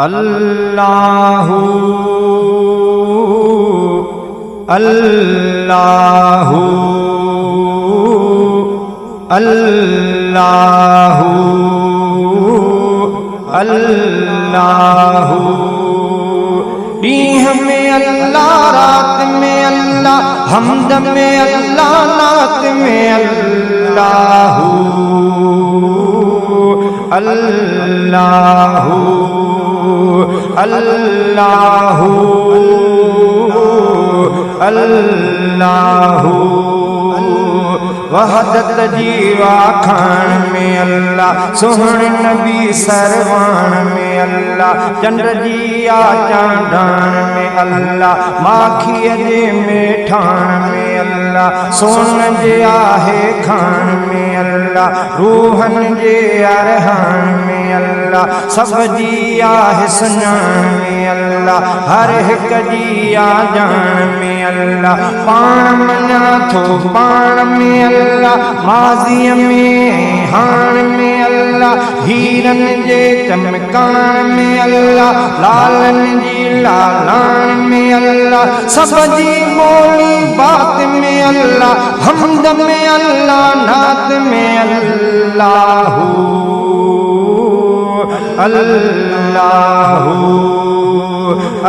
अल्लाहु अल्लाहु अल्लाहु अल्लाहु। डीह में अल्लाह, रात में अल्लाह, हमद में अल्लाह, नात में अल्लाहु अल्लाहु अल्लाहु अल्लाहु। वहदत जीवा खान में अल्लाह, सोहण नबी सरवान में अल्लाह, चंद्र जिया चांदान में अल्लाह, माखिय जे मेठान में अल्लाह, सोन जे आहे खान में अल्लाह, रूहन जे अरहान में अल्लाह, सब जिया है सुञाण में अल्लाह, हर हिक जिया जान में अल्लाह, पाण मना थो पाण में अल्लाह, माज़ी में हाण में अल्लाह, हीरन जे चमकान में अल्लाह, लालन जी लालान में अल्लाह, सब जी बोली बात में अल्लाह, हमद में अल्लाह, नात में अल्लाहु अल्लाहु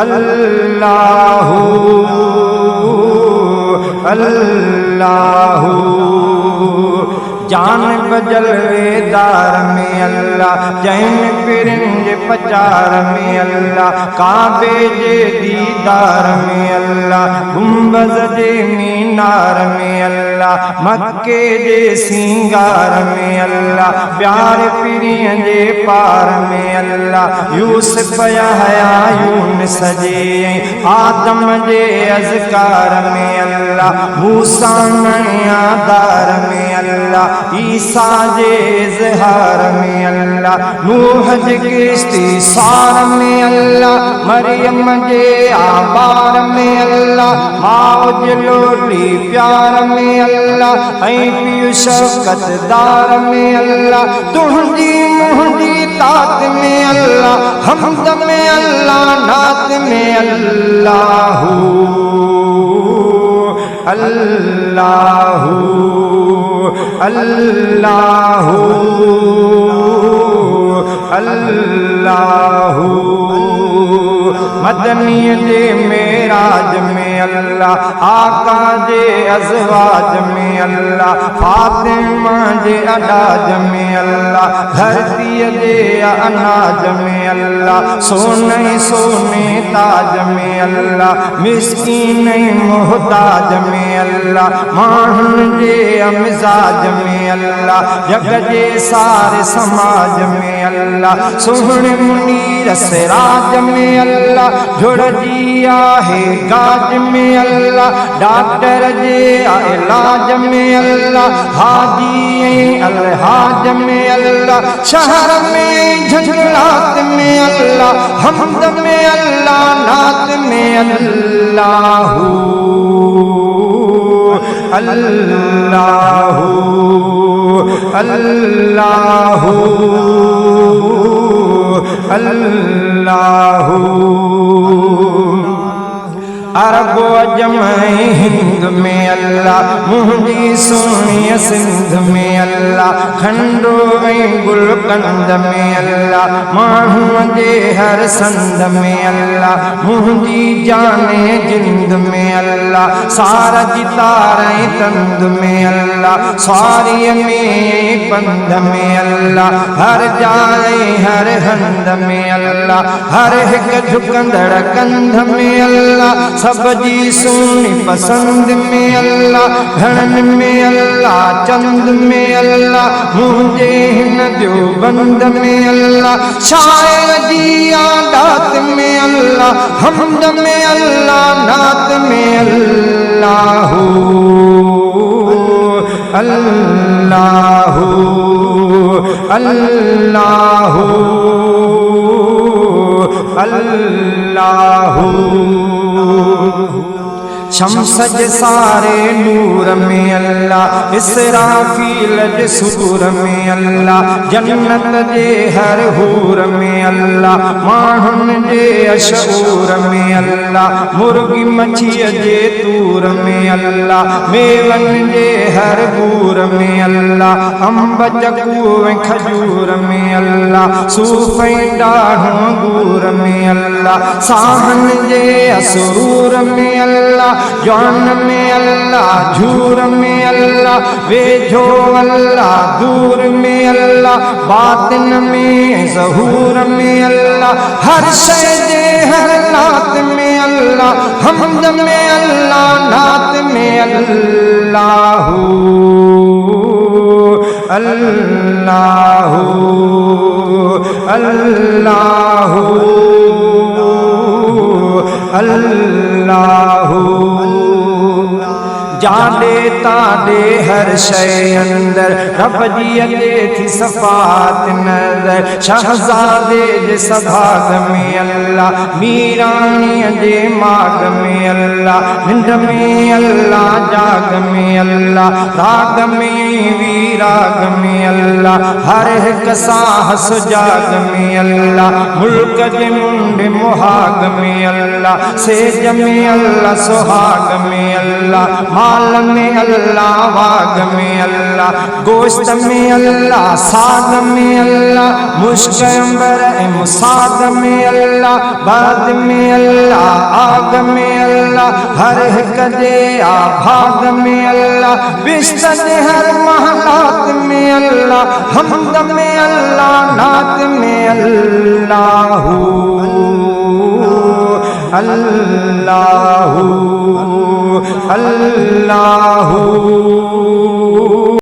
अल्लाहु अल्लाहु। जान बजलवेदार में अल्लाह, जैन पिरंज पचार में अल्लाह, काबे जे दीदार में अल्लाह, गुंबज जे मीनार में अल्लाह, मक्के जे सिंगार में अल्लाह, प्यार पिरिय जे पार में अल्लाह, यूसुफ यहया यूनुस जे आदम जे अज़कार में अल्लाह, मूसा नयादार में अल्लाह, ईसा जे इज़हार में अल्लाह, नूह जे किश्ती सार में अल्लाह, मरियम जे आबार में अल्लाह, मौज लोटी प्यार में अल्लाह, ऐं पियो शफ़क़त दार में अल्लाह, तुहंदी मुहंदी तात में अल्लाह, हमद में अल्लाह, नात में अल्लाहु अल्लाहु अल्लाहु अल्लाहु। मदनी जे मेराज में अल्लाह, आका जे अज़वाज में अल्लाह, फातिमा जे अडाज में अल्लाह, धरती जे अनाज में अल्लाह, सोने सोने ताज में अल्लाह, मिस्कीन मोहताज में अल्लाह, माहन जे अमिजाज में अल्लाह, जग जे सारे समाज में अल्लाह, सोहण मुनीर सिराज में अल्लाह, जुड़ जिया है गाज में अल्लाह, डॉक्टर जे इलाज में अल्लाह, हाजी अलहाज में अल्लाह, शहर में झंझलात में अल्लाह, हमद में अल्लाह, नात में अल्लाहु अल्लाहु अल्लाहु अल्लाहु। अरब अजम हिंद में अल्लाह, मुंहिंजी सोनी सिंध में अल्लाह, खंडो गुलकंद में अल्लाह, माण्हूअ जे हर संद में अल्लाह, मुंहिंजी जाने जिंद में अल्लाह, सार जी तारे तंद में अल्लाह, सारी में पंद में अल्लाह, हर जाए हर हंद में अल्लाह, हर हिक झुकंदड़ कंध में अल्लाह, सब जी सुनी पसंद में अल्लाह, घणन में अल्लाह, चंद में अल्लाह, मुझे हिन जो बंद में अल्लाह, शायर जी आदात में अल्लाह, हमद में अल्लाह, नात में अल्लाहु अल्लाहु अल्लाहु अल्लाहु। शमसज सारे नूर में अल्लाह, इसराफील जे सूर में अल्लाह, जन्नत जे हर हूर में अल्लाह, माहुन जे अशूर में अल्लाह, मुर्गी मच्छी जे तूर में अल्लाह, मेवन जे हर बूर में अल्लाह, अम्ब चकू खजूर में अल्लाह, सूफ़ डाढ़ों गूर में अल्लाह, साहन जे असरूर में अल्लाह, जौन में अल्लाह, झूर में अल्लाह, वेझो अल्लाह, दूर में अल्लाह, बातिन में ज़हूर में अल्लाह, हर शय जे हर नात में अल्लाह, हमद में अल्लाह, नात में अल्लाह, अल्लाह अल्लाह अल्लाह। जाडे ताडे हर शय अंदर रब जी अचे थी सफ़ात नज़र, शहज़ादे जे सभाग में अल्लाह, मीरानी जे माग में अल्लाह, निंड में अल्लाह, जाग में अल्लाह, राग में वीराग में अल्लाह, हर हिक साह सुजाग में अल्लाह, मुल्क जे मुंड मुहाग में अल्लाह, सेज में अल्लाह, सुहाग में अल्लाह, माल में अल्लाह, वाग में अल्लाह, गोश्त में अल्लाह, साग में अल्लाह, मुश्क अंबर मुसाग में अल्लाह, बाद में अल्लाह, आग में अल्लाह, हर हिक जे आभाग में अल्लाह, बिस्तर हर महलात में अल्लाह, हमद में अल्लाह, नात में अल्लाह, अल्लाह अल्लाह।